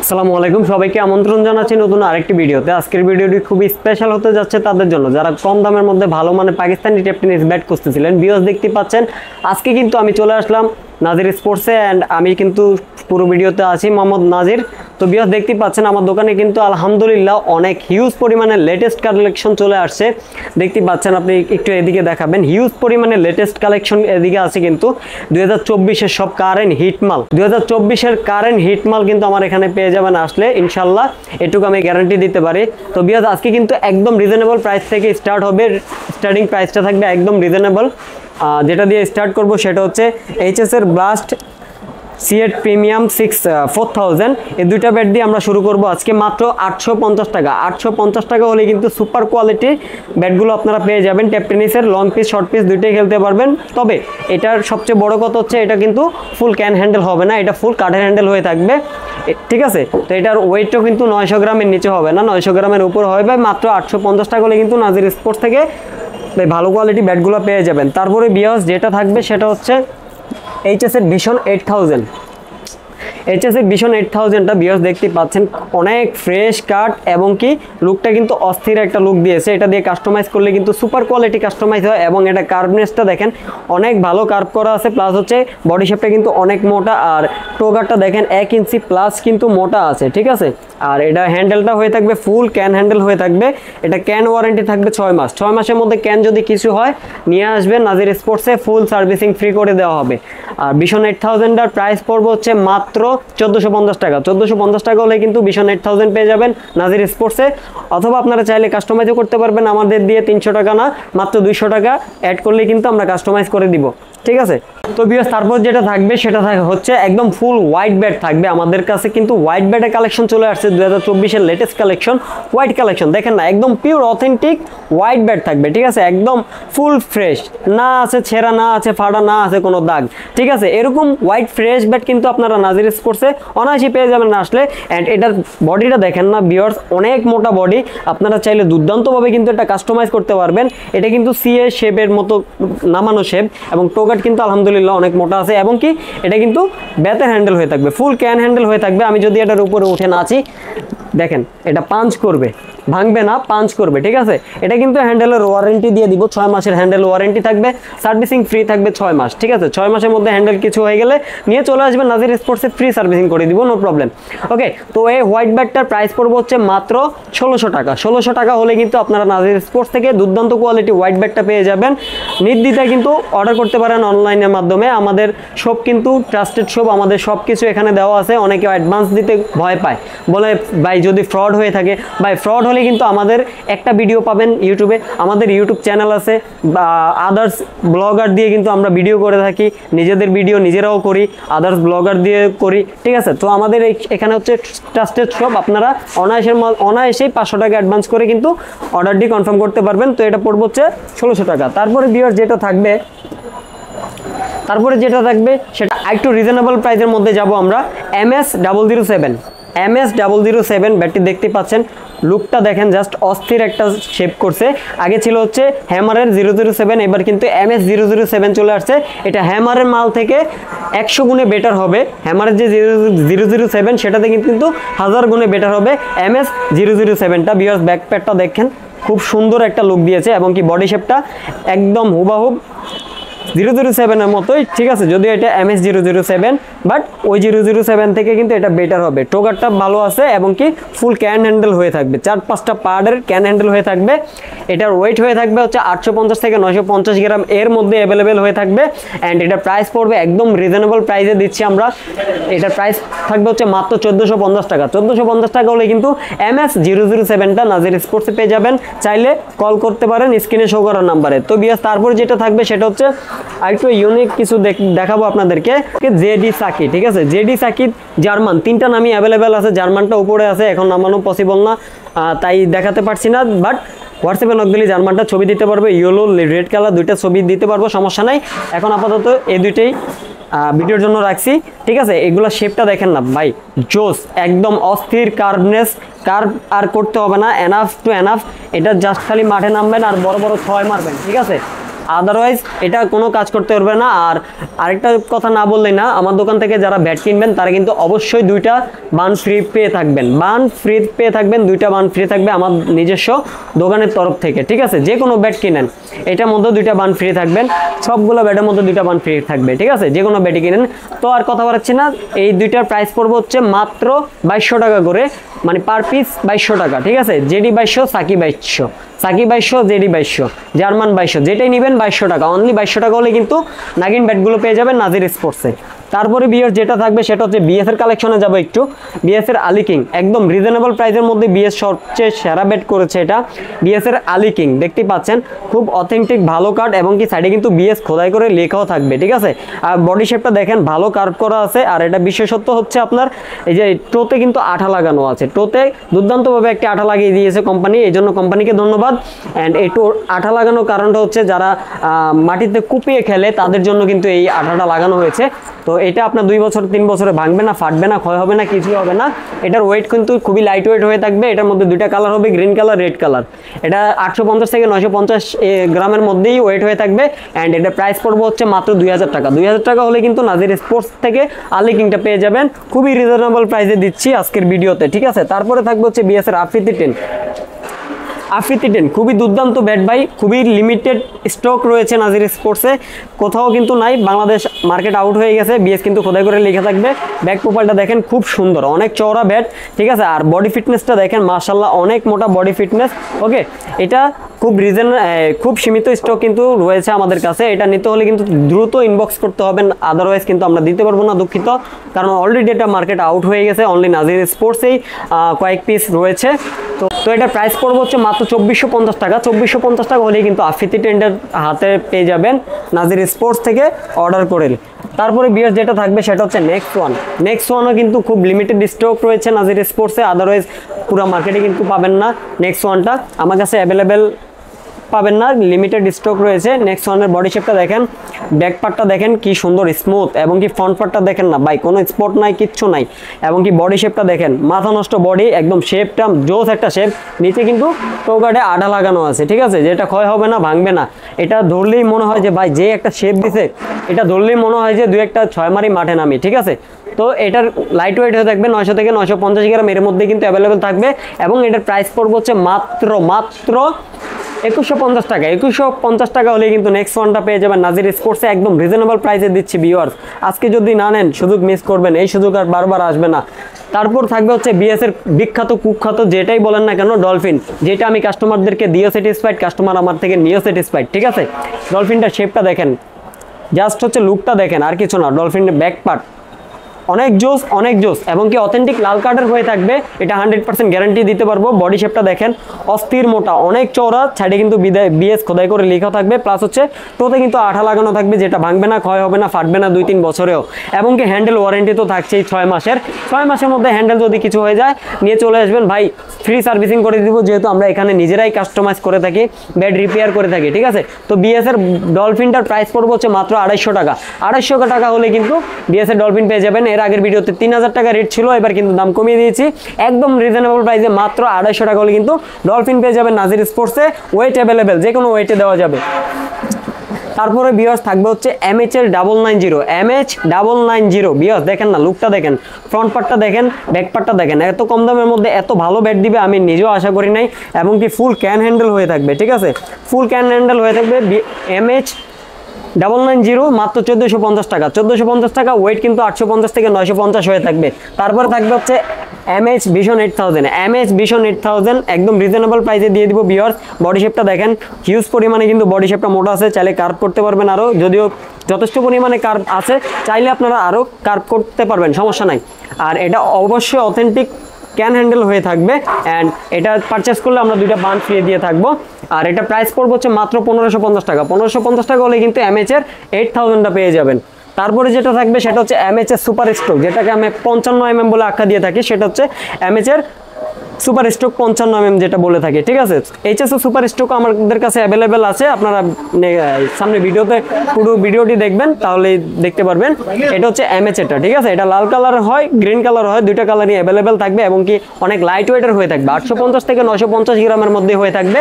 আসসালামু আলাইকুম, সবাইকে আমন্ত্রণ জানাচ্ছি নতুন আরেকটি ভিডিওতে। আজকের ভিডিওটি খুবই স্পেশাল হতে যাচ্ছে তাদের জন্য যারা কম দামের মধ্যে ভালো মানে পাকিস্তানি টেপ টেনিস ব্যাট খুঁজতেছিলেন। ভিউয়ার্স দেখতে পাচ্ছেন আজকে কিন্তু আমি চলে আসলাম নাজির স্পোর্টসে অ্যান্ড আমি কিন্তু পুরো ভিডিওতে আছি মোহাম্মদ নাজির। তো ভিউয়ার্স দেখতে পাচ্ছেন আমার দোকানে কিন্তু আলহামদুলিল্লাহ অনেক হিউজ পরিমাণে লেটেস্ট কালেকশন চলে আসছে। দেখতে পাচ্ছেন, আপনি একটু এদিকে দেখাবেন, হিউজ পরিমাণে লেটেস্ট কালেকশন এদিকে আছে কিন্তু 2024-এর সব কারেন্ট হিটমাল, 2024-এর কারেন্ট হিটমাল কিন্তু আমার এখানে পেয়ে যাবেন আসলে ইনশাল্লাহ, এটুকু আমি গ্যারান্টি দিতে পারি। তো ভিউয়ার্স আজকে কিন্তু একদম রিজনেবল প্রাইস থেকে স্টার্ট হবে, স্টার্টিং প্রাইসটা থাকবে একদম রিজনেবল। যেটা দিয়ে স্টার্ট করব সেটা হচ্ছে এইচএসের ব্লাস্ট সিএট প্রিমিয়াম 4000। এই দুইটা ব্যাট দিয়ে আমরা শুরু করব আজকে মাত্র 850 টাকা। 850 টাকা হলে কিন্তু সুপার কোয়ালিটির ব্যাটগুলো আপনারা পেয়ে যাবেন। টেপ টেনিসের লং পিস শর্ট পিস দুইটাই খেলতে পারবেন। তবে এটার সবচেয়ে বড় কথা হচ্ছে এটা কিন্তু ফুল ক্যান হ্যান্ডেল হবে না, এটা ফুল কাঠের হ্যান্ডেল হয়ে থাকবে, ঠিক আছে। তো এটার ওয়েটও কিন্তু 900 গ্রামের নিচে হবে না, 900 গ্রামের উপর হবে। মাত্র 850 টাকা হলে কিন্তু নাজির স্পোর্টস থেকে ভালো কোয়ালিটি ব্যাটগুলো পেয়ে যাবেন। তারপরে ভিউয়ার্স যেটা থাকবে সেটা হচ্ছে এইচএসের ভিশন 8000। এইচএসের ভিশন 8000টা ভিউয়ার্স দেখতে পাচ্ছেন অনেক ফ্রেশ কাট এবং কি লুকটা কিন্তু অস্থির একটা লুক দিয়েছে। এটা দিয়ে কাস্টমাইজ করলে কিন্তু সুপার কোয়ালিটি কাস্টমাইজ হয় এবং এটা কার্ভনেসটা দেখেন অনেক ভালো কার্ভ করা আছে, প্লাস হচ্ছে বডি শেপটা কিন্তু অনেক মোটা, আর টোগারটা দেখেন 1 ইঞ্চি প্লাস কিন্তু মোটা আছে, ঠিক আছে। আর এটা হ্যান্ডেলটা হয়ে থাকবে ফুল ক্যান হ্যান্ডেল হয়ে থাকবে। এটা ক্যান ওয়ারেন্টি থাকবে 6 মাস। 6 মাসের মধ্যে ক্যান যদি কিছু হয় নিয়ে আসবেন নাজির স্পোর্টসে, ফুল সার্ভিসিং ফ্রি করে দেওয়া হবে। আর ভিশন 8000টার প্রাইস পড়বে হচ্ছে মাত্র 1450 টাকা। 1450 টাকা হলে কিন্তু ভিশন 8000 পেয়ে যাবেন নাজির স্পোর্টসে। অথবা আপনারা চাইলে কাস্টমাইজও করতে পারবেন আমাদের দিয়ে, 300 টাকা না মাত্র 200 টাকা অ্যাড করলে কিন্তু আমরা কাস্টমাইজ করে দিব, ঠিক আছে। তো ভিউয়ার্স তারপর যেটা থাকবে সেটা হচ্ছে একদম ফুল হোয়াইট ব্যাট থাকবে আমাদের কাছে। কিন্তু হোয়াইট ব্যাটের কালেকশন চলে আসছে 2024-এর লেটেস্ট কালেকশন, হোয়াইট কালেকশন দেখেন না, একদম পিওর অথেন্টিক হোয়াইট ব্যাট থাকবে, ঠিক আছে। একদম ফুল ফ্রেশ, না আছে ছেঁড়া, না আছে ফাটা, না আছে কোনো দাগ, ঠিক আছে। এরকম হোয়াইট ফ্রেশ ব্যাট কিন্তু আপনারা নাজির স্পোর্টসে অনায়াসই পেয়ে যাবেন না আসলে। অ্যান্ড এটার বডিটা দেখেন না ভিউয়ার্স, অনেক মোটা বডি, আপনারা চাইলে দুর্দান্তভাবে কিন্তু এটা কাস্টমাইজ করতে পারবেন। এটা কিন্তু সিএ শেপের মতো নামানো শেপ এবং টোগাট কিন্তু আলহামদুলিল্লাহ অনেক মোটা আছে এবং কি এটা কিন্তু ব্যাটের হ্যান্ডেল হয়ে থাকবে, ফুল ক্যান হ্যান্ডেল হয়ে থাকবে। আমি যদি এটার উপরে উঠে নাচি দেখেন এটা পাঞ্চ করবে, ভাঙবে না, পাঞ্চ করবে, ঠিক আছে। এটা কিন্তু হ্যান্ডেলের ওয়ারেন্টি দিয়ে দিব, 6 মাসের হ্যান্ডেল ওয়ারেন্টি থাকবে, সার্ভিসিং ফ্রি থাকবে 6 মাস, ঠিক আছে। 6 মাসের মধ্যে হ্যান্ডেল কিছু হয়ে গেলে নিয়ে চলে আসবেন নাজির স্পোর্টসে, ফ্রি সার্ভিসিং করে দিব, নো প্রবলেম। ওকে, তো এই হোয়াইট ব্যাটটার প্রাইস পড়বে হচ্ছে মাত্র 1600 টাকা। 1600 টাকা হলে কিন্তু আপনারা নাজির স্পোর্টস থেকে দুর্দান্ত কোয়ালিটি হোয়াইট ব্যাটটা পেয়ে যাবেন। নির্দ্বিধায় কিন্তু অর্ডার করতে পারেন অনলাইনের মাধ্যমে। আমাদের শপ কিন্তু ট্রাস্টেড শপ, আমাদের সব কিছু এখানে দেওয়া আছে। অনেকে অ্যাডভান্স দিতে ভয় পায়, বলে ভাই যদি ফ্রড হয়ে থাকে, ভাই ফ্রড হলে কিন্তু আমাদের একটা ভিডিও পাবেন ইউটিউবে, আমাদের ইউটিউব চ্যানেল আছে, বা আদার্স ব্লগার দিয়ে কিন্তু আমরা ভিডিও করে থাকি, নিজেদের ভিডিও নিজেরাও করি, আদার্স ব্লগার দিয়ে করি, ঠিক আছে। তো আমাদের এখানে হচ্ছে ট্রাস্টেড শপ, আপনারা অনায়াসেই 500 টাকা অ্যাডভান্স করে কিন্তু অর্ডারটি কনফার্ম করতে পারবেন। তো এটা পড়বে হচ্ছে 1600 টাকা। তারপরে ভিউয়ার যেটা থাকবে সেটা একটু রিজনেবল প্রাইসের মধ্যে যাব আমরা। MS007 ব্যাটটি দেখতে পাচ্ছেন, লুকটা দেখেন জাস্ট অস্থির একটা শেপ করছে। আগে ছিল হচ্ছে হ্যামারের 007, এবার কিন্তু MS007 চলে আসছে। এটা হ্যামারের মাল থেকে 100 গুণে বেটার হবে। হ্যামারের যে 007 সেটাতে কিন্তু 1000 গুণে বেটার হবে MS007টা। ভিউয়ার্স ব্যাক প্যাডটা দেখেন খুব সুন্দর একটা লুক দিয়েছে এবং কি বডি শেপটা একদম হুবাহুব 007-এর মতোই, ঠিক আছে। যদিও এটা MS007, বাট ওই 007 থেকে কিন্তু এটা বেটার হবে। টোগারটা ভালো আছে এবং কি ফুল ক্যান হ্যান্ডেল হয়ে থাকবে, 4-5টা পার্টের ক্যান হ্যান্ডেল হয়ে থাকবে। এটার ওয়েট হয়ে থাকবে হচ্ছে 850 থেকে 950 গ্রাম এর মধ্যে অ্যাভেলেবেল হয়ে থাকবে। অ্যান্ড এটার প্রাইস পড়বে একদম রিজনেবল প্রাইসে দিচ্ছি আমরা। এটার প্রাইস থাকবে হচ্ছে মাত্র 1450 টাকা। 1450 টাকা হলে কিন্তু MS007টা নাজির স্পোর্টসে পেয়ে যাবেন। চাইলে কল করতে পারেন স্ক্রিনে শো করার নাম্বারে। তো বিয়াস তারপর যেটা থাকবে সেটা হচ্ছে আরেকটু ইউনিক কিছু দেখাবো আপনাদেরকে, জেডি সাকি, ঠিক আছে। জেডি সাকি জার্মান, 3টা নামই অ্যাভেলেবেল আছে। জার্মানটা উপরে আছে, এখন নামানো পসিবল না, তাই দেখাতে পারছি না, বাট হোয়াটসঅ্যাপে নক দিলে জার্মানটা ছবি দিতে পারবো, ইয়েলো রেড কালার দুইটা ছবি দিতে পারবো, সমস্যা নাই। এখন আপাতত এই দুইটাই ভিডিওর জন্য রাখছি, ঠিক আছে। এগুলো শেপটা দেখেন না ভাই, জোস, একদম অস্থির কার্ভনেস, কার্ভ আর করতে হবে না, এনাফ টু এনাফ। এটা জাস্ট খালি মাঠে নামবেন আর বড় বড় 6 মারবেন, ঠিক আছে। আদারওয়াইজ এটা কোনো কাজ করতে পারবে না। আর আরেকটা কথা না বললেই না, আমার দোকান থেকে যারা ব্যাট কিনবেন তারা কিন্তু অবশ্যই 2টা বান ফ্রি পেয়ে থাকবেন, বান ফ্রি পেয়ে থাকবেন, 2টা বান ফ্রি থাকবে আমার নিজস্ব দোকানের তরফ থেকে, ঠিক আছে। যে কোনো ব্যাট কিনেন এটার মধ্যে 2টা বান ফ্রি থাকবেন, সবগুলো ব্যাটের মধ্যে 2টা বান ফ্রি থাকবে, ঠিক আছে, যে কোনো ব্যাটই কিনেন। তো আর কথা বলাচ্ছি না, এই 2টার প্রাইস পড়বে হচ্ছে মাত্র 2200 টাকা করে, মানে পার পিস 2200 টাকা, ঠিক আছে। জেডি 2200, সাকি 2200, সাকি 2200, জেডি 2200, জার্মান 2200, যেটাই নেবেন 2200 টাকা, অনলি 2200 টাকা হলে কিন্তু নাগিন ব্যাটগুলো পেয়ে যাবেন নাজির স্পোর্টসে। তারপরে বিএস যেটা থাকবে সেটা হচ্ছে বিএস এর কালেকশনে যাবো একটু। বিএস এর আলি কিং একদম রিজনেবল প্রাইসের মধ্যে বিএস সবচেয়ে সেরা ব্যাট করেছে এটা। বিএস এর আলি কিং দেখতেই পাচ্ছেন, খুব অথেন্টিক ভালো কার্ড, এবং কি সাইডে কিন্তু বিএস খোদাই করে লেখাও থাকবে, ঠিক আছে। আর বডি শেপটা দেখেন ভালো কার্ভ করা আছে। আর এটা বিশেষত্ব হচ্ছে আপনার এই যে টোতে কিন্তু আঠা লাগানো আছে, টোতে দুর্দান্তভাবে একটি আঠা লাগিয়ে দিয়েছে কোম্পানি, এই জন্য কোম্পানিকে ধন্যবাদ। অ্যান্ড এই আঠা লাগানোর কারণটা হচ্ছে যারা মাটিতে কুপিয়ে খেলে তাদের জন্য কিন্তু এই আঠাটা লাগানো হয়েছে। তো এটা আপনার 2 বছর 3 বছরে ভাঙবে না, ফাটবে না, ক্ষয় হবে না, কিছুই হবে না। এটার ওয়েট কিন্তু খুবই লাইট ওয়েট হয়ে থাকবে। এটার মধ্যে 2টা কালার হবে, গ্রিন কালার, রেড কালার। এটা 850 থেকে 950 গ্রামের মধ্যেই ওয়েট হয়ে থাকবে। অ্যান্ড এটা প্রাইস পড়বে হচ্ছে মাত্র 2000 টাকা। 2000 টাকা হলে কিন্তু নাজির স্পোর্টস থেকে আলি কিংটা পেয়ে যাবেন, খুবই রিজনেবল প্রাইসে দিচ্ছি আজকের ভিডিওতে, ঠিক আছে। তারপরে থাকবে হচ্ছে বিএস এর আফ্রিদি 10। আফ্রিদি 10 খুবই দুর্দান্ত ব্যাট ভাই, খুবই লিমিটেড স্টক রয়েছে নাজির স্পোর্টসে, কোথাও কিন্তু নাই, বাংলাদেশ মার্কেট আউট হয়ে গেছে। বিএস কিন্তু খোদাই করে লেখা থাকবে। ব্যাক প্রোফাইলটা দেখেন খুব সুন্দর, অনেক চওড়া ব্যাট, ঠিক আছে। আর বডি ফিটনেসটা দেখেন মাশাআল্লাহ, অনেক মোটা বডি ফিটনেস। ওকে, এটা খুব সীমিত স্টক কিন্তু রয়েছে আমাদের কাছে। এটা নিতে হলে কিন্তু দ্রুত ইনবক্স করতে হবে, আদারওয়াইজ কিন্তু আমরা দিতে পারবো না, দুঃখিত। কারণ অলরেডি এটা মার্কেট আউট হয়ে গেছে, অনলি নাজির স্পোর্টসেই কয়েক পিস রয়েছে। তো এটা প্রাইস পড়বে হচ্ছে মাত্র 2450 টাকা। 2450 টাকা হলেই কিন্তু আফ্রিদি 10 হাতে পেয়ে যাবেন নাজির স্পোর্টস থেকে অর্ডার করে। তারপরে বিয়ার যেটা থাকবে সেটা হচ্ছে নেক্সট ওয়ানও কিন্তু খুব লিমিটেড স্টক রয়েছে নাজির স্পোর্টসে, আদারওয়াইজ পুরো মার্কেটে কিন্তু পাবেন না। নেক্সট ওয়ানটা আমার কাছে অ্যাভেলেবেল পাবেন না, লিমিটেড স্টক রয়েছে। নেক্সট ওয়ানের বডি শেপটা দেখেন, ব্যাক পার্টটা দেখেন কি সুন্দর স্মুথ, এবং কি ফ্রন্ট পার্টটা দেখেন না ভাই, কোনো স্পট নাই, কিচ্ছু নাই। এবং কি বডি শেপটা দেখেন, মাথা নষ্ট বডি, একদম শেপটা জোস একটা শেপ। নিচে কিন্তু টোগার্ডে আঠা লাগানো আছে, ঠিক আছে, যেটা ক্ষয় হবে না, ভাঙবে না। এটা ধরলেই মনে হয় যে ভাই যে একটা শেপ দিছে, এটা ধরলেই মনে হয় যে 2-1 ছয় মারি মাঠে নামি, ঠিক আছে। তো এটার লাইট ওয়েট হয়ে থাকবে 900 থেকে 950 গ্রাম এর মধ্যে কিন্তু অ্যাভেলেবেল থাকবে। এবং এটার প্রাইস পড়বে হচ্ছে মাত্র 2150 টাকা। 2150 টাকা হলে কিন্তু নেক্সট ওয়ানটা পেয়ে যাবেন নাজির স্পোর্টসে, একদম রিজনেবল প্রাইসে দিচ্ছি ভিউয়ার্স। আজকে যদি না নেন সুযোগ মিস করবেন, এই সুযোগ আর বারবার আসবে না। তারপর থাকবে হচ্ছে বিএস এর বিখ্যাত কুখ্যাত যেটাই বলেন না কেন ডলফিন, যেটা আমি কাস্টমারদেরকে দিয়েও স্যাটিসফাইড, কাস্টমার আমার থেকে নিয়েও স্যাটিসফাইড, ঠিক আছে। ডলফিনটার শেপটা দেখেন, জাস্ট হচ্ছে লুকটা দেখেন, আর কিছু না। ডলফিনের ব্যাক পার্ট অনেক জোস, এবং কি অথেন্টিক লাল কার্ডের হয়ে থাকবে, এটা 100% গ্যারান্টি দিতে পারবো। বডি শেপটা দেখেন অস্থির মোটা, অনেক চওড়া, সাইডে কিন্তু বিএস খোদাই করে লেখা থাকবে, প্লাস হচ্ছে টোতে কিন্তু আঠা লাগানো থাকবে, যেটা ভাঙবে না, ক্ষয় হবে না, ফাটবে না 2-3 বছরেও। এবং কি হ্যান্ডেল ওয়ারেন্টি তো থাকছেই 6 মাসের। 6 মাসের মধ্যে হ্যান্ডেল যদি কিছু হয়ে যায় নিয়ে চলে আসবেন ভাই, ফ্রি সার্ভিসিং করে দিব, যেহেতু আমরা এখানে নিজেরাই কাস্টমাইজ করে থাকি, ব্যাড রিপেয়ার করে থাকি, ঠিক আছে। তো বিএস এর ডলফিনটার প্রাইস পড়বে হচ্ছে মাত্র 250 টাকা। 250 টাকা হলে কিন্তু বিএস এর ডলফিন পেয়ে যাবেন। এর আগের ভিডিওতে 3000 টাকা রেট ছিল, এবার কিন্তু দাম কমিয়ে দিয়েছি, একদম রিজনেবল প্রাইসে মাত্র 250 টাকা হলে কিন্তু ডলফিন পেয়ে যাবেন নাজির স্পোর্টসে। ওয়েট অ্যাভেলেবেল, যে কোনো ওয়েটে দেওয়া যাবে। তারপরে বিয়ার্স থাকবে হচ্ছে MH এর 990, MH 990 বিয়ার্স দেখেন না, লুকটা দেখেন, ফ্রন্ট পার্টটা দেখেন, ব্যাক পার্টটা দেখেন, এত কম দামের মধ্যে এত ভালো ব্যাট দিবে আমি নিজেও আশা করি নাই। এবং কি ফুল ক্যান হ্যান্ডেল হয়ে থাকবে, ঠিক আছে, ফুল ক্যান হ্যান্ডেল হয়ে থাকবে। MH 990 মাত্র 1450 টাকা। 1450 টাকা, ওয়েট কিন্তু 850 থেকে 950 হয়ে থাকবে। তারপরে থাকবে হচ্ছে MH Vision 8000, MH Vision 8000 একদম রিজনেবল প্রাইসে দিয়ে দিব ভিউয়ার্স। বডি শেপটা দেখেন, হিউজ পরিমাণে কিন্তু বডি শেপটা মোটা আছে, চাইলে কার্ভ করতে পারবেন আরও, যদিও যথেষ্ট পরিমাণে কার্ভ আছে, চাইলে আপনারা আরও কার্ভ করতে পারবেন, সমস্যা নাই। আর এটা অবশ্যই অথেন্টিক ক্যান হ্যান্ডেল হয়ে থাকবে। অ্যান্ড এটা পারচেস করলে আমরা 2টা বান ফ্রি দিয়ে থাকবো। আর এটা প্রাইস পড়বে হচ্ছে মাত্র 1550 টাকা। 1550 টাকা হলে কিন্তু MH এর 8000টা পেয়ে যাবেন। তারপরে যেটা থাকবে সেটা হচ্ছে MH এর সুপার স্ট্রোক, যেটাকে আমি 55 mm বলে আখ্যা দিয়ে থাকি, সেটা হচ্ছে MH এর সুপার স্ট্রোক 55 যেটা বলে থাকি, ঠিক আছে। এইচএসও সুপার স্ট্রোক আমাদের কাছে অ্যাভেলেবেল আছে, আপনারা সামনে ভিডিওতে পুরো ভিডিওটি দেখবেন তাহলে দেখতে পারবেন। এটা হচ্ছে এমএচ, এটা ঠিক আছে। এটা লাল কালার হয়, গ্রিন কালার হয়, দুইটা কালারই অ্যাভেলেবেল থাকবে এবং কি অনেক লাইট ওয়েটের হয়ে থাকবে, 850 থেকে 950 গ্রামের মধ্যে হয়ে থাকবে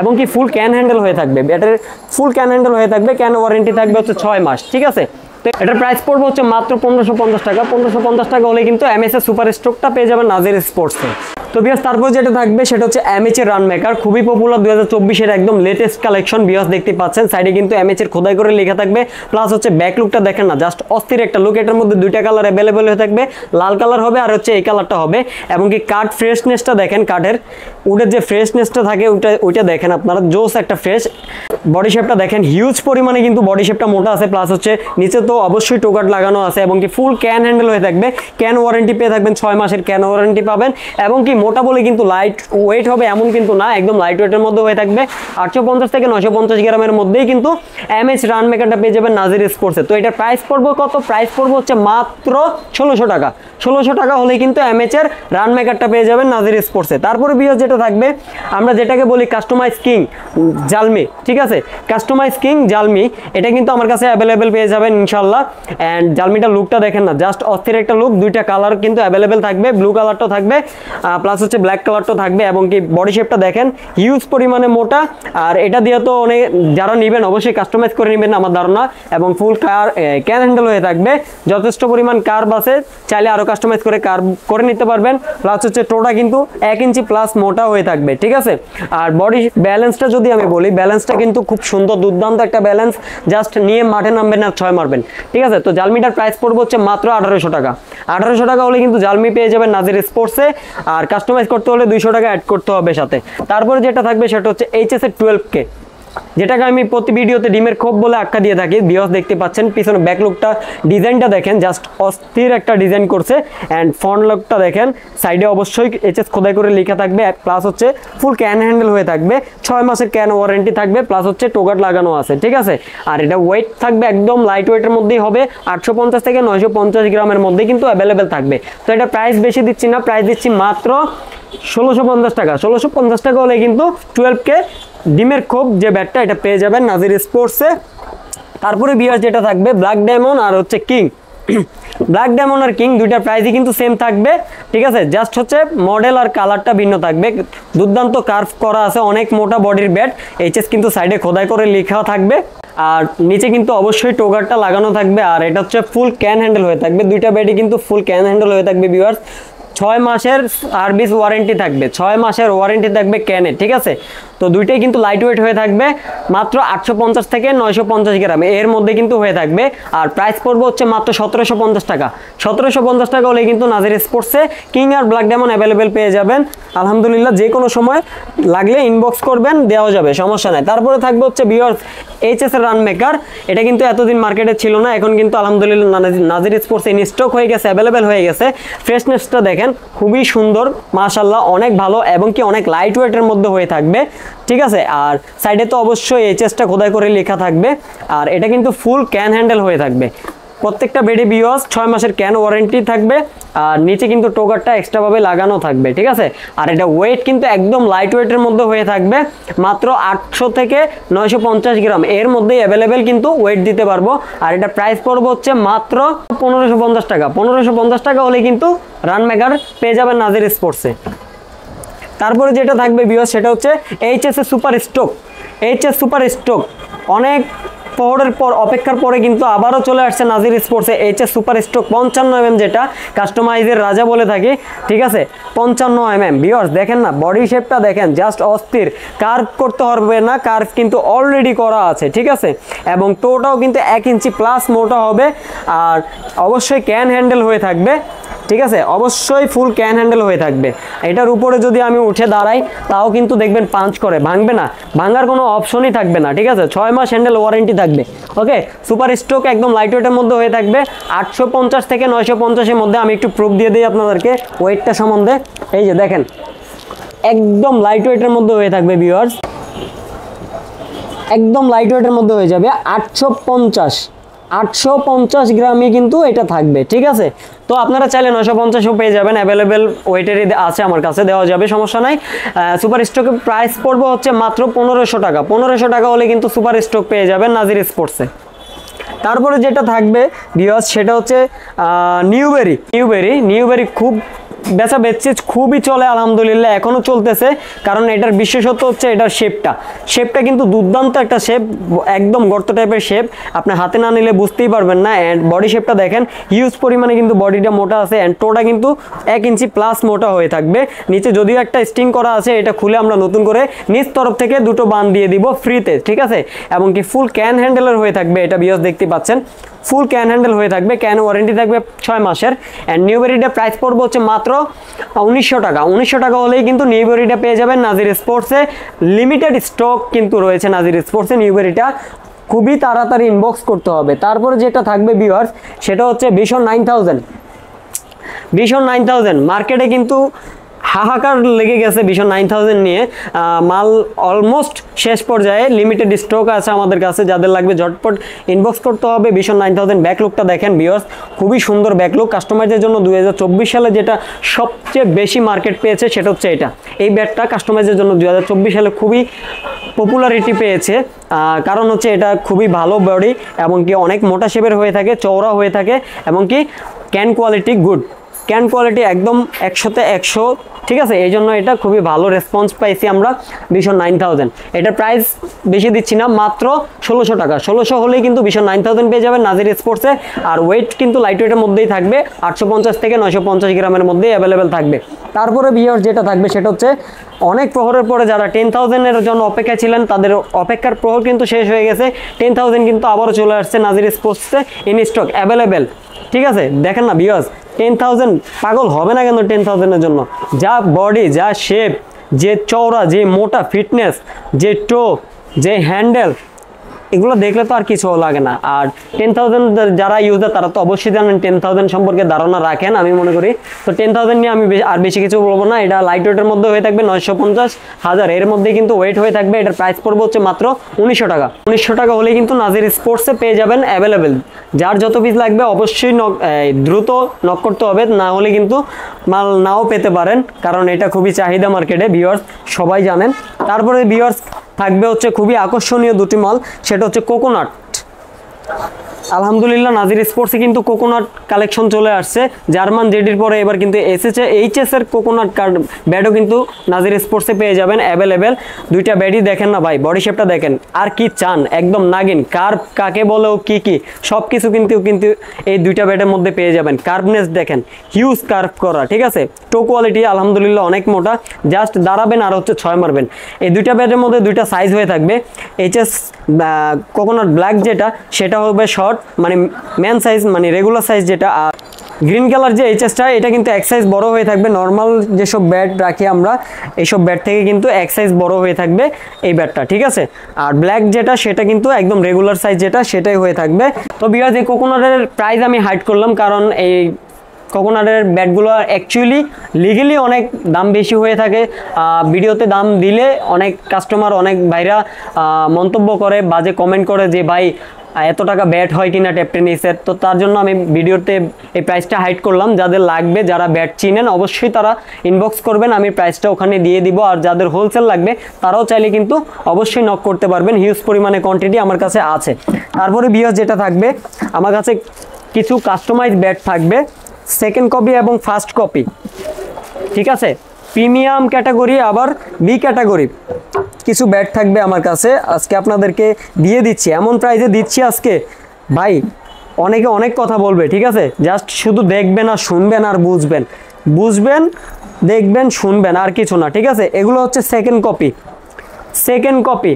এবং কি ফুল ক্যান হ্যান্ডেল হয়ে থাকবে। ব্যাটারির ফুল ক্যান হ্যান্ডেল হয়ে থাকবে, ক্যান ওয়ারেন্টি থাকবে হচ্ছে 6 মাস, ঠিক আছে। তো এটার প্রাইস পড়বে হচ্ছে মাত্র 1550 টাকা। 1550 টাকা হলে কিন্তু এমএস এর সুপার স্ট্রোকটা পেয়ে যাবেন নাজির স্পোর্টসে। তো বিয়াস তারপর যেটা থাকবে সেটা হচ্ছে এমএচ এর রান মেকার, খুবই পপুলার 2024 এর একদম লেটেস্ট কালেকশন। বিয়াস দেখতে পাচ্ছেন সাইডে কিন্তু এমএচ এর খোদাই করে লেখা থাকবে, প্লাস হচ্ছে ব্যাক লুকটা দেখেন না, জাস্ট অস্থির একটা লুক। এটার মধ্যে দুইটা কালার অ্যাভেলেবেল হয়ে থাকবে, লাল কালার হবে আর হচ্ছে এই কালারটা হবে। এবং কি কাঠ ফ্রেশনেসটা দেখেন, কাঠের উডের যে ফ্রেশনেসটা থাকে ওইটা দেখেন আপনারা, জোস একটা ফ্রেশ। বডি শেপটা দেখেন, হিউজ পরিমাণে কিন্তু বডি শেপটা মোটা আছে, প্লাস হচ্ছে নিচে তো অবশ্যই টোকাট লাগানো আছে এবং কি ফুল ক্যান হ্যান্ডেল হয়ে থাকবে। ক্যান ওয়ারেন্টি পেয়ে থাকবেন, 6 মাসের ক্যান ওয়ারেন্টি পাবেন। এবং কি মোটা বলে কিন্তু লাইট ওয়েট হবে এমন কিন্তু না, একদম লাইট ওয়েটের মধ্যে হয়ে থাকবে। 850 থেকে 950 গ্রামের মধ্যেই কিন্তু এমএচ রান মেকারটা পেয়ে যাবেন নাজির স্পোর্টসে। তো এটার প্রাইস পড়বে কত? প্রাইস পড়বে হচ্ছে মাত্র 1600 টাকা। 1600 টাকা হলেই কিন্তু এমএচ এর রান মেকারটা পেয়ে যাবেন নাজির স্পোর্টসে। তারপরে বিয়ার যেটা থাকবে, আমরা যেটাকে বলি কাস্টমাইজ কিং জালমি, ঠিক আছে। কাস্টমাইজ কিং জালমি, এটা কিন্তু আমার কাছে অ্যাভেলেবেল পেয়ে যাবেন ইনশাল্লাহ। অ্যান্ড জালমিটার লুকটা দেখেন না, জাস্ট অস্থির একটা লুক। দুইটা কালার কিন্তু অ্যাভেলেবেল থাকবে, ব্লু কালারটাও থাকবে প্লাস হচ্ছে ব্ল্যাক কালারটাও থাকবে। এবং কি বডি শেপটা দেখেন, হিউজ পরিমাণে মোটা। আর এটা দিয়ে তো অনেক যারা নেবেন অবশ্যই কাস্টমাইজ করে নেবেন আমার ধারণা। এবং ফুল ক্যান হ্যান্ডেল হয়ে থাকবে, যথেষ্ট পরিমাণ কার্ভ আছে, চাইলে আরও কাস্টমাইজ করে কার্ভ করে নিতে পারবেন। প্লাস হচ্ছে টোটা কিন্তু 1 ইঞ্চি প্লাস মোটা হয়ে থাকবে, ঠিক আছে। আর বডি ব্যালেন্সটা যদি আমি বলি, ব্যালেন্সটা কিন্তু খুব সুন্দর, দুর্দান্ত একটা ব্যালেন্স। জাস্ট নিয়ে মাঠে নামবেন আর 6 মারবেন, ঠিক আছে। তো জালমিটার প্রাইস পড়বে হচ্ছে মাত্র 1800 টাকা। 1800 টাকা হলে কিন্তু জালমি পেয়ে যাবেন নাজির স্পোর্টসে। আর কাস্টমাইজ করতে হলে 200 টাকা অ্যাড করতে হবে সাথে। তারপরে যেটা থাকবে সেটা হচ্ছে এইচএস এর 12K, যেটাকে আমি প্রতি ভিডিওতে ডিমের খোপ বলে আখ্যা দিয়ে থাকি। ভিউয়ার্স দেখতে পাচ্ছেন পিছনে ব্যাক লুকটা, ডিজাইনটা দেখেন, জাস্ট অস্থির একটা ডিজাইন করছে। অ্যান্ড ফ্রন্ট লুকটা দেখেন, সাইডে অবশ্যই এইচএস খোদাই করে লেখা থাকবে, প্লাস হচ্ছে ফুল ক্যান হ্যান্ডেল হয়ে থাকবে, 6 মাসের ক্যান ওয়ারেন্টি থাকবে, প্লাস হচ্ছে টোগাট লাগানো আছে, ঠিক আছে। আর এটা ওয়েট থাকবে একদম লাইট ওয়েটের মধ্যেই হবে, 850 থেকে 950 গ্রামের মধ্যেই কিন্তু অ্যাভেলেবেল থাকবে। তো এটা প্রাইস বেশি দিচ্ছি না, প্রাইস দিচ্ছি মাত্র 1650 টাকা। 1650 টাকা হলে কিন্তু 12K ডিমের খোপ যে ব্যাটটা এটা পেয়ে যাবেন নাজির স্পোর্টসে। তারপরে বিয়ার যেটা থাকবে ব্ল্যাক ডায়মন্ড আর হচ্ছে কিং। ব্ল্যাক ডায়মন্ড আর কিং দুইটার প্রাইসই কিন্তু সেম থাকবে, ঠিক আছে। জাস্ট হচ্ছে মডেল আর কালারটা ভিন্ন থাকবে। দুর্দান্ত কার্ভ করা আছে, অনেক মোটা বডির ব্যাট। এইচএস কিন্তু সাইডে খোদাই করে লেখা থাকবে, আর নিচে কিন্তু অবশ্যই টোগারটা লাগানো থাকবে। আর এটা হচ্ছে ফুল ক্যান হ্যান্ডেল হয়ে থাকবে, দুইটা ব্যাটই কিন্তু ফুল ক্যান হ্যান্ডেল হয়ে থাকবে ভিউয়ার্স। 6 মাসের সার্ভিস ওয়ারেন্টি থাকবে, 6 মাসের ওয়ারেন্টি থাকবে ক্যানে, ঠিক আছে। তো দুইটাই কিন্তু লাইট ওয়েট হয়ে থাকবে, মাত্র 850 থেকে 950 গ্রাম এর মধ্যে কিন্তু হয়ে থাকবে। আর প্রাইস পড়বে হচ্ছে মাত্র 1750 টাকা। 1750 টাকা হলে কিন্তু নাজির স্পোর্টসে কিং আর ব্ল্যাক ডায়মন্ড অ্যাভেলেবেল পেয়ে যাবেন। আলহামদুলিল্লাহ, যে কোনো সময় লাগলে ইনবক্স করবেন, দেওয়া যাবে, সমস্যা নাই। তারপরে থাকবে হচ্ছে ভিউয়ার্স এইচএস এর রান মেকার। এটা কিন্তু এতদিন মার্কেটে ছিল না, এখন কিন্তু আলহামদুলিল্লাহ নাজির স্পোর্টস ইন স্টক হয়ে গেছে, অ্যাভেলেবেল হয়ে গেছে। ফ্রেশনেসটা দেখেন, খুবই সুন্দর, মাশাআল্লাহ, অনেক ভালো এবং কি অনেক লাইট ওয়েটের মধ্যে হয়ে থাকবে, ঠিক আছে। আর সাইডে তো অবশ্যই এইচএসটা খোদাই করে লেখা থাকবে। আর এটা কিন্তু ফুল ক্যান হ্যান্ডেল হয়ে থাকবে, প্রত্যেকটা বেডে ভিউয়ার্স 6 মাসের ক্যান ওয়ারেন্টি থাকবে। আর নিচে কিন্তু টোগারটা এক্সট্রাভাবে লাগানো থাকবে, ঠিক আছে। আর এটা ওয়েট কিন্তু একদম লাইট ওয়েটের মধ্যে হয়ে থাকবে, মাত্র 800 থেকে 950 গ্রাম এর মধ্যেই অ্যাভেলেবেল কিন্তু ওয়েট দিতে পারবো। আর এটা প্রাইস পড়বে হচ্ছে মাত্র 1550 টাকা। 1550 টাকা হলে কিন্তু রান মেকার পেয়ে যাবেন নাজির স্পোর্টসে। তারপরে যেটা থাকবে ভিউয়ার্স সেটা হচ্ছে এইচএস এর super stock. HS super stock অনেক পরের পর অপেক্ষার পরে কিন্তু আবারও চলে আসছে নাজির স্পোর্টসে এইচএস সুপার স্টক 55 যেটা কাস্টমাইজের রাজা বলে থাকি, ঠিক আছে। 55 ভিউয়ার্স দেখেন না, বডি শেপটা দেখেন, জাস্ট অস্থির। কার্ভ করতে হবে না, কার্ভ কিন্তু অলরেডি করা আছে, ঠিক আছে। এবং টোটাও কিন্তু 1 ইঞ্চি প্লাস মোটা হবে। আর অবশ্যই ক্যান হ্যান্ডেল হয়ে থাকবে, ঠিক আছে, অবশ্যই ফুল ক্যান হ্যান্ডেল হয়ে থাকবে। এটার উপরে যদি আমি উঠে দাঁড়াই তাও কিন্তু দেখবেন পাঞ্চ করে, ভাঙবে না, ভাঙার কোনো অপশনই থাকবে না, ঠিক আছে। 6 মাস হ্যান্ডেল ওয়ারেন্টি থাকবে, ওকে। সুপার স্টক একদম লাইট ওয়েটের মধ্যে হয়ে থাকবে, 850 থেকে 950 মধ্যে। আমি একটু প্রুফ দিয়ে দিই আপনাদেরকে ওয়েটটা সম্বন্ধে। এই যে দেখেন, একদম লাইট ওয়েটের মধ্যে হয়ে থাকবে ভিউয়ার্স, একদম লাইট ওয়েটের মধ্যে হয়ে যাবে। 850 গ্রামই কিন্তু এটা থাকবে, ঠিক আছে। তো তো আপনারা চাইলে 950ও পেয়ে যাবেন, অ্যাভেলেবেল ওয়েটেরই আছে আমার কাছে, দেওয়া যাবে, সমস্যা নাই। সুপার স্টকের প্রাইস পড়বে হচ্ছে মাত্র 1500 টাকা। 1500 টাকা হলে কিন্তু সুপার স্টক পেয়ে যাবেন নাজির স্পোর্টসে। তারপরে যেটা থাকবে ভিউয়ার্স সেটা হচ্ছে নিউবেরি খুব বেচা বেচছে, খুবই চলে আলহামদুলিল্লাহ, এখনও চলতেছে। কারণ এটার বিশেষত্ব হচ্ছে এটার শেপটা কিন্তু দুর্দান্ত একটা শেপ, একদম গর্ত টাইপের শেপ, আপনি হাতে না নিলে বুঝতেই পারবেন না। অ্যান্ড বডি শেপটা দেখেন, হিউজ পরিমাণে কিন্তু বডিটা মোটা আছে, অ্যান্ড টোটা কিন্তু 1 ইঞ্চি প্লাস মোটা হয়ে থাকবে। নিচে যদিও একটা স্টিং করা আছে, এটা খুলে আমরা নতুন করে নিচ তরফ থেকে 2টো বান দিয়ে দিব ফ্রিতে, ঠিক আছে। এবং কি ফুল ক্যান হ্যান্ডেলের হয়ে থাকবে এটা, ভিউয়ার্স দেখতে পাচ্ছেন, ফুল ক্যান হ্যান্ডেল হয়ে থাকবে, ক্যান ওয়ারেন্টি থাকবে 6 মাসের। অ্যান্ড নিউবেরিটা প্রাইস পড়বে হচ্ছে মাত্র 1900 টাকা। 1900 টাকা হলেই কিন্তু নিউবেরিটা পেয়ে যাবেন নাজির স্পোর্টসে। লিমিটেড স্টক কিন্তু রয়েছে নাজির স্পোর্টসে নিউবেরিটা, খুবই তাড়াতাড়ি ইনবক্স করতে হবে। তারপরে যেটা থাকবে ভিউয়ার্স সেটা হচ্ছে ভিশন 9000 মার্কেটে কিন্তু হাহাকার লেগে গেছে ভিশন 9000 নিয়ে, মাল অলমোস্ট শেষ পর্যায়ে, লিমিটেড স্টক আছে আমাদের কাছে, যাদের লাগবে ঝটপট ইনবক্স করতে হবে। ভিশন 9000 ব্যাকলুকটা দেখেন ভিউয়ার্স, খুবই সুন্দর ব্যাকলুক। কাস্টমারদের জন্য 2024 সালে যেটা সবচেয়ে বেশি মার্কেট পেয়েছে সেটা হচ্ছে এটা, এই ব্যাটটা কাস্টমারদের জন্য 2024 সালে খুবই পপুলারিটি পেয়েছে। কারণ হচ্ছে এটা খুবই ভালো বডি, এবং কি অনেক মোটা শেপের হয়ে থাকে, চওড়া হয়ে থাকে, এবং কি can quality good, can quality একদম 100তে 100, ঠিক আছে। এই জন্য এটা খুবই ভালো রেসপন্স পাইছি আমরা ভিশন 9000। এটার প্রাইস বেশি দিচ্ছি না, মাত্র 1600 টাকা। 1600 হলেই কিন্তু ভিশন 9000 পেয়ে যাবেন নাজির স্পোর্টসে। আর ওয়েট কিন্তু লাইট ওয়েটের মধ্যেই থাকবে, 850 থেকে 950 গ্রামের মধ্যেই অ্যাভেলেবেল থাকবে। তারপরে ভিউয়ার্স যেটা থাকবে সেটা হচ্ছে অনেক প্রহরের পরে যারা 10,000-এর জন্য অপেক্ষা ছিলেন, তাদের অপেক্ষার প্রহর কিন্তু শেষ হয়ে গেছে। 10,000 কিন্তু আবারও চলে আসছে নাজির স্পোর্টসে, ইন স্টক অ্যাভেলেবেল, ঠিক আছে। দেখেন না ভিউয়ার্স, 10,000 পাগল হবে না কেন 10,000-এর জন্য? যা বডি, যা শেপ, যে চওড়া, যে মোটা ফিটনেস, যে টো, যে হ্যান্ডেল, এগুলো দেখলে তো আর কিছু লাগে না। আর 10,000 যারা ইউজার তারা তো অবশ্যই জানেন 10,000 সম্পর্কে ধারণা রাখেন, আমি মনে করি। তো 10,000 নিয়ে আমি আর বেশি কিছু বলবো না। এটা লাইট ওয়েটের মধ্যে হয়ে থাকবে 950,000 এর মধ্যে কিন্তু ওয়েট হয়ে থাকবে। এটার প্রাইস পড়বে হচ্ছে মাত্র 1900 টাকা। 1900 টাকা হলে কিন্তু নাজির স্পোর্টসে পেয়ে যাবেন অ্যাভেলেবেল। যার যত পিস লাগবে অবশ্যই দ্রুত নক করতে হবে, না হলে কিন্তু মাল নাও পেতে পারেন, কারণ এটা খুবই চাহিদা মার্কেটে, ভিউয়ার্স সবাই জানেন। তারপরে ভিউয়ার্স থাকবে হচ্ছে খুবই আকর্ষণীয় দুটি মাল, সেটা হচ্ছে কোকোনাট। আলহামদুলিল্লাহ নাজির স্পোর্টসে কিন্তু কোকোনাট কালেকশন চলে আসছে। জার্মান জেডির পরে এবার কিন্তু এইচএস এর কোকোনাট কার্ড ব্যাডও কিন্তু নাজির স্পোর্টসে পেয়ে যাবেন অ্যাভেলেবেল। দুইটা ব্যাডই দেখেন না ভাই, বডি শেপটা দেখেন, আর কি চান, একদম নাগিন কার্ভ কাকে বলেও কি সব কিছু কিন্তু এই দুইটা ব্যাডের মধ্যে পেয়ে যাবেন। কার্ভনেস দেখেন, হিউজ কার্ভ করা, ঠিক আছে। টো কোয়ালিটি আলহামদুলিল্লাহ অনেক মোটা, জাস্ট দাঁড়াবেন আর হচ্ছে 6 মারবেন। এই দুইটা ব্যাডের মধ্যে দুইটা সাইজ হয়ে থাকবে। এইচএস কোকোনাট ব্ল্যাক যেটা, সেটা হবে শর্ট, মানে ম্যান সাইজ, মানে রেগুলার সাইজ যেটা। আর গ্রিন কালার যে এইচএসটা, এটা কিন্তু এক সাইজ বড় হয়ে থাকবে। নর্মাল যেসব ব্যাট রাখি আমরা, এইসব ব্যাট থেকে কিন্তু এক সাইজ বড় হয়ে থাকবে এই ব্যাটটা, ঠিক আছে। আর ব্ল্যাক যেটা, সেটা কিন্তু একদম রেগুলার সাইজ যেটা, সেটাই হয়ে থাকবে। তো ভিউয়ার্স এই কোকোনাটের প্রাইস আমি হাইড করলাম, কারণ এই কোকোনাটের ব্যাটগুলো অ্যাকচুয়ালি লিগেলি অনেক দাম বেশি হয়ে থাকে। ভিডিওতে দাম দিলে অনেক কাস্টমার, অনেক ভাইরা মন্তব্য করে, বাজে কমেন্ট করে যে ভাই এত টাকা ব্যাট হয় কিনা ট্যাপ টেনিসের। তো তার জন্য আমি ভিডিওতে এই প্রাইসটা হাইড করলাম। যাদের লাগবে, যারা ব্যাট চিনেন, অবশ্যই তারা ইনবক্স করবেন, আমি প্রাইসটা ওখানে দিয়ে দিব। আর যাদের হোলসেল লাগবে তারাও চাইলে কিন্তু অবশ্যই নক করতে পারবেন, হিউজ পরিমাণে কোয়ান্টিটি আমার কাছে আছে। তারপরে ভিউয়ার্স যেটা থাকবে, আমার কাছে কিছু কাস্টমাইজ ব্যাট থাকবে, সেকেন্ড কপি এবং ফার্স্ট কপি, ঠিক আছে। প্রিমিয়াম ক্যাটাগরি আবার বি ক্যাটাগরি কিছু ব্যাট থাকবে আমার কাছে, আজকে আপনাদেরকে দিয়ে দিচ্ছি, এমন প্রাইসে দিচ্ছি আজকে ভাই, অনেকে অনেক কথা বলবে, ঠিক আছে। জাস্ট শুধু দেখবেন আর শুনবেন আর বুঝবেন, দেখবেন, শুনবেন, আর কিছু না, ঠিক আছে। এগুলো হচ্ছে সেকেন্ড কপি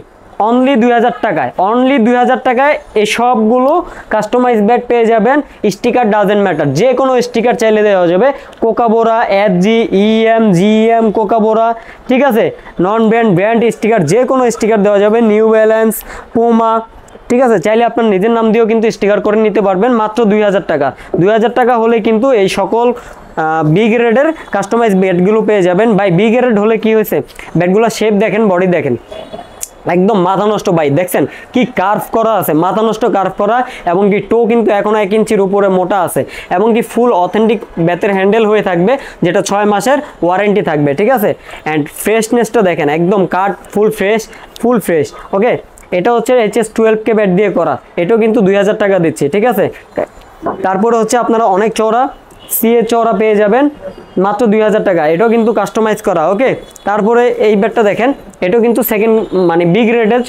অনলি 2000 টাকায়, অনলি 2000 টাকায় এই সবগুলো কাস্টমাইজ ব্যাট পেয়ে যাবেন। স্টিকার ডাজেন্ট ম্যাটার, যে কোনো স্টিকার চাইলে দেওয়া যাবে। কোকাবোরা, এসজি, ইএম, জিএম, কোকাবোরা, ঠিক আছে। নন ব্র্যান্ড স্টিকার, যে কোনো স্টিকার দেওয়া যাবে। নিউ ব্যালেন্স, পুমা, ঠিক আছে। চাইলে আপনার নিজের নাম দিয়েও কিন্তু স্টিকার করে নিতে পারবেন, মাত্র 2000 টাকা। 2000 টাকা হলে কিন্তু এই সকল বি গ্রেডের কাস্টমাইজ ব্যাটগুলো পেয়ে যাবেন। ভাই বি গ্রেড হলে কি হয়েছে, ব্যাটগুলো শেপ দেখেন, বডি দেখেন, একদম মাথা নষ্ট ভাই, দেখছেন কি কার্ভ করা আছে, মাথা নষ্ট কার্ভ করা, এবং কি টো কিন্তু এখন 1 ইঞ্চির উপরে মোটা আছে, এবং কি ফুল অথেন্টিক বেতের হ্যান্ডেল হয়ে থাকবে, যেটা 6 মাসের ওয়ারেন্টি থাকবে, ঠিক আছে। অ্যান্ড ফ্রেশনেসটা দেখেন, একদম কাঠ ফুল ফ্রেশ। ওকে, এটা হচ্ছে HS12K ব্যাট দিয়ে করা, এটাও কিন্তু 2000 টাকা দিচ্ছি, ঠিক আছে। তারপরে হচ্ছে আপনারা অনেক চওড়া সিএ চওড়া পেয়ে যাবেন মাত্র 2000 টাকা, এটাও কিন্তু কাস্টমাইজ করা। ওকে, তারপরে এই ব্যাটটা দেখেন, এটাও কিন্তু সেকেন্ড মানে বিগ রেডের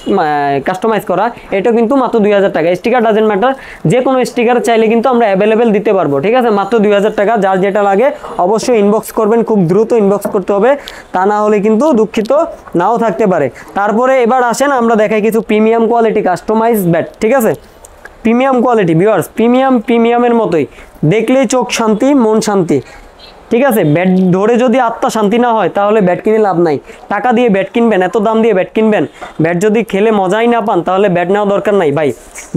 কাস্টমাইজ করা, এটাও কিন্তু মাত্র 2000 টাকা। স্টিকার ডাজেন্ট ম্যাটার, যে কোনো স্টিকার চাইলে কিন্তু আমরা অ্যাভেলেবেল দিতে পারবো, ঠিক আছে, মাত্র 2000 টাকা। যার যেটা লাগে অবশ্যই ইনবক্স করবেন, খুব দ্রুত ইনবক্স করতে হবে, তা না হলে কিন্তু দুঃখিত নাও থাকতে পারে। তারপরে এবার আসেন আমরা দেখাই কিছু প্রিমিয়াম কোয়ালিটি কাস্টমাইজ ব্যাট, ঠিক আছে। প্রিমিয়াম কোয়ালিটি ভিউয়ার্স, প্রিমিয়ামের মতোই, দেখলেই চোখ শান্তি মন শান্তি, ঠিক আছে। ব্যাট ধরে যদি আত্মা শান্তি না হয় তাহলে ব্যাট কিনে লাভ নাই। টাকা দিয়ে ব্যাট কিনবেন, এত দাম দিয়ে ব্যাট কিনবেন, ব্যাট যদি খেলে মজাই না পান তাহলে ব্যাট নেওয়া দরকার নাই ভাই।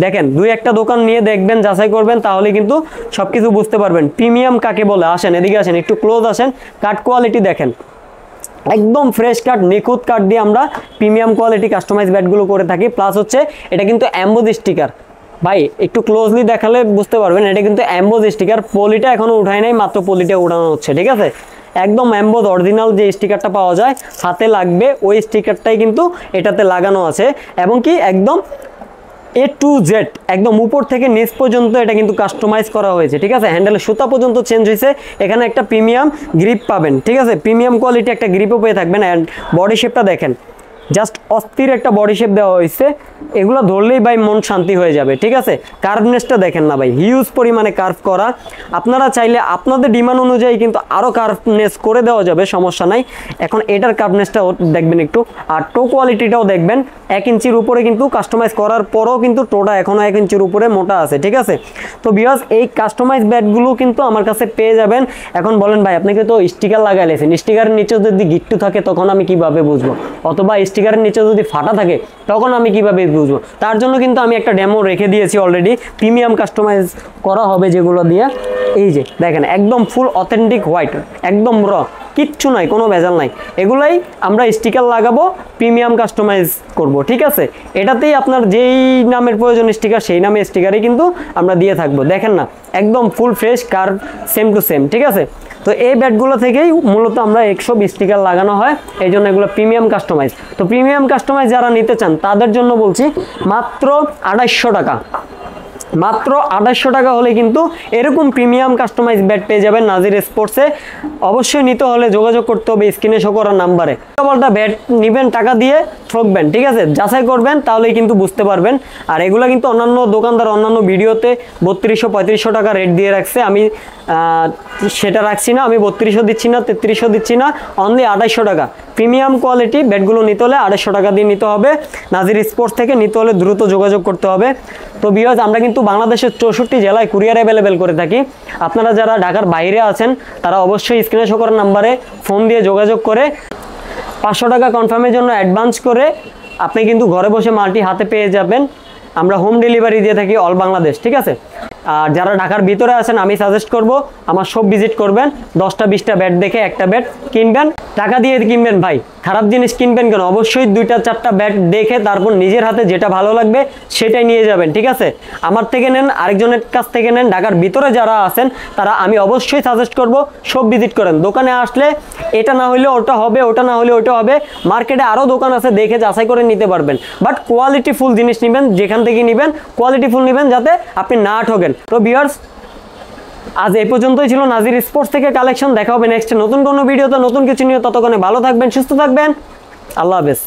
দেখেন 2-1টা দোকান নিয়ে দেখবেন, যাচাই করবেন, তাহলে কিন্তু সব কিছু বুঝতে পারবেন প্রিমিয়াম কাকে বলে। আসেন এদিকে আসেন, একটু ক্লোজ আসেন, কাট কোয়ালিটি দেখেন, একদম ফ্রেশ কাট, নিখুঁত কাট দিয়ে আমরা প্রিমিয়াম কোয়ালিটি কাস্টমাইজ ব্যাটগুলো করে থাকি। প্লাস হচ্ছে এটা কিন্তু অ্যাম্বোজ স্টিকার ভাই, একটু ক্লোজলি দেখালে বুঝতে পারবেন, এটা কিন্তু অ্যাম্বোজ স্টিকার। পলিটা এখনো উঠায় নাই, মাত্র পলিটা উঠানো হচ্ছে, ঠিক আছে। একদম অ্যাম্বোজ অরিজিনাল যে স্টিকারটা পাওয়া যায় হাতে লাগবে, ওই স্টিকারটাই কিন্তু এটাতে লাগানো আছে, এবং কি একদম A to Z একদম উপর থেকে নিচ পর্যন্ত এটা কিন্তু কাস্টমাইজ করা হয়েছে, ঠিক আছে। হ্যান্ডেলের সুতা পর্যন্ত চেঞ্জ হয়েছে, এখানে একটা প্রিমিয়াম গ্রিপ পাবেন, ঠিক আছে, প্রিমিয়াম কোয়ালিটি একটা গ্রিপও পেয়ে থাকবেন। অ্যান্ড বডি শেপটা দেখেন, জাস্ট অস্থির একটা বডি শেপ দেওয়া হয়েছে, এগুলো ধরলেই ভাই মন শান্তি হয়ে যাবে, ঠিক আছে। কার্ভনেসটা দেখেন না ভাই, হিউজ পরিমাণে কার্ভ করা, আপনারা চাইলে আপনাদের ডিমান্ড অনুযায়ী কিন্তু আরও কার্ভনেস করে দেওয়া যাবে, সমস্যা নাই। এখন এটার কার্ভনেসটাও দেখবেন একটু, আর টো কোয়ালিটিটাও দেখবেন, 1 ইঞ্চির উপরে কিন্তু কাস্টমাইজ করার পরও কিন্তু টোটা এখনও 1 ইঞ্চির উপরে মোটা আছে, ঠিক আছে। তো ভিউয়ার্স, এই কাস্টমাইজ ব্যাটগুলো কিন্তু আমার কাছে পেয়ে যাবেন। এখন বলেন ভাই, আপনাকে তো স্টিকার লাগাইলেছেন, স্টিকারের নিচে যদি গিট্টু থাকে তখন আমি কিভাবে বুঝবো, অথবা স্টিকারের নিচে যদি ফাটা থাকে তখন আমি কিভাবে বুঝবো। তার জন্য কিন্তু আমি একটা ডেমো রেখে দিয়েছি অলরেডি, প্রিমিয়াম কাস্টমাইজ করা হবে যেগুলো দিয়ে। এই যে দেখেন, একদম ফুল অথেন্টিক হোয়াইট, একদম র, কিচ্ছু নাই, কোনো ভেজাল নাই, এগুলাই আমরা স্টিকার লাগাবো, প্রিমিয়াম কাস্টমাইজ করব, ঠিক আছে। এটাতেই আপনার যেই নামের প্রয়োজন স্টিকার, সেই নামে স্টিকারই কিন্তু আমরা দিয়ে থাকবো। দেখেন না, একদম full fresh curve, same to same, ঠিক আছে। তো এই ব্যাটগুলো থেকেই মূলত আমরা 120 স্টিকার লাগানো হয়, এই জন্য এগুলো প্রিমিয়াম কাস্টমাইজ। তো প্রিমিয়াম কাস্টমাইজ যারা নিতে চান তাদের জন্য বলছি মাত্র 2800 টাকা, মাত্র 2800 টাকা হলে কিন্তু এরকম প্রিমিয়াম কাস্টমাইজ ব্যাট পেয়ে যাবেন নাজির স্পোর্টসে। অবশ্যই নিতে হলে যোগাযোগ করতে হবে স্ক্রিনে শো করার নাম্বারে। বলটা ব্যাট নেবেন, টাকা দিয়ে ঠকবেন, ঠিক আছে, যাচাই করবেন, তাহলেই কিন্তু বুঝতে পারবেন। আর এগুলো কিন্তু অন্যান্য দোকানদার অন্যান্য ভিডিওতে 3200-3500 টাকা রেট দিয়ে রাখছে, আমি সেটা রাখছি না, আমি 3200 দিচ্ছি না, 3300 দিচ্ছি না, অনলি 2800 টাকা। প্রিমিয়াম কোয়ালিটি ব্যাটগুলো নিতে হলে 2800 টাকা দিয়ে নিতে হবে, নাজির স্পোর্টস থেকে নিতে হলে দ্রুত যোগাযোগ করতে হবে। তো ভিউয়ার্স, আমরা কিন্তু বাংলাদেশের 64 জেলায় কুরিয়ার অ্যাভেলেবেল করে থাকি। আপনারা যারা ঢাকার বাইরে আছেন তারা অবশ্যই স্ক্রিনে শো করার নাম্বারে ফোন দিয়ে যোগাযোগ করে 500 টাকা কনফার্মের জন্য অ্যাডভান্স করে আপনি কিন্তু ঘরে বসে মালটি হাতে পেয়ে যাবেন। আমরা হোম ডেলিভারি দিয়ে থাকি অল বাংলাদেশ, ঠিক আছে। আর যারা ঢাকার ভিতরে আছেন আমি সাজেস্ট করব আমার শপ ভিজিট করবেন, 10টা-20টা ব্যাট দেখে একটা ব্যাট কিনবেন, টাকা দিয়ে কিনবেন ভাই, খারাপ জিনিস কিনবেন কেন, অবশ্যই 2টা-4টা ব্যাট দেখে তারপর নিজের হাতে যেটা ভালো লাগবে সেটাই নিয়ে যাবেন, ঠিক আছে। আমার থেকে নেন, আরেকজনের কাছ থেকে নেন, ঢাকার ভিতরে যারা আছেন তারা আমি অবশ্যই সাজেস্ট করব শপ ভিজিট করেন। দোকানে আসলে এটা না হলে ওটা হবে, ওটা না হলে ওটা হবে, মার্কেটে আরও দোকান আছে, দেখে যাচাই করে নিতে পারবেন। বাট কোয়ালিটিফুল জিনিস নেবেন, যেখান থেকে নেবেন কোয়ালিটিফুল নেবেন, যাতে আপনি না ঠকেন। তো ভিউয়ার্স, আজ এই পর্যন্তই ছিল নাজির স্পোর্টস থেকে কালেকশন। দেখা হবে নেক্সট নতুন কোনো ভিডিওতে নতুন কিছু নিয়ে, ততক্ষণে ভালো থাকবেন, সুস্থ থাকবেন, আল্লাহ হাফেজ।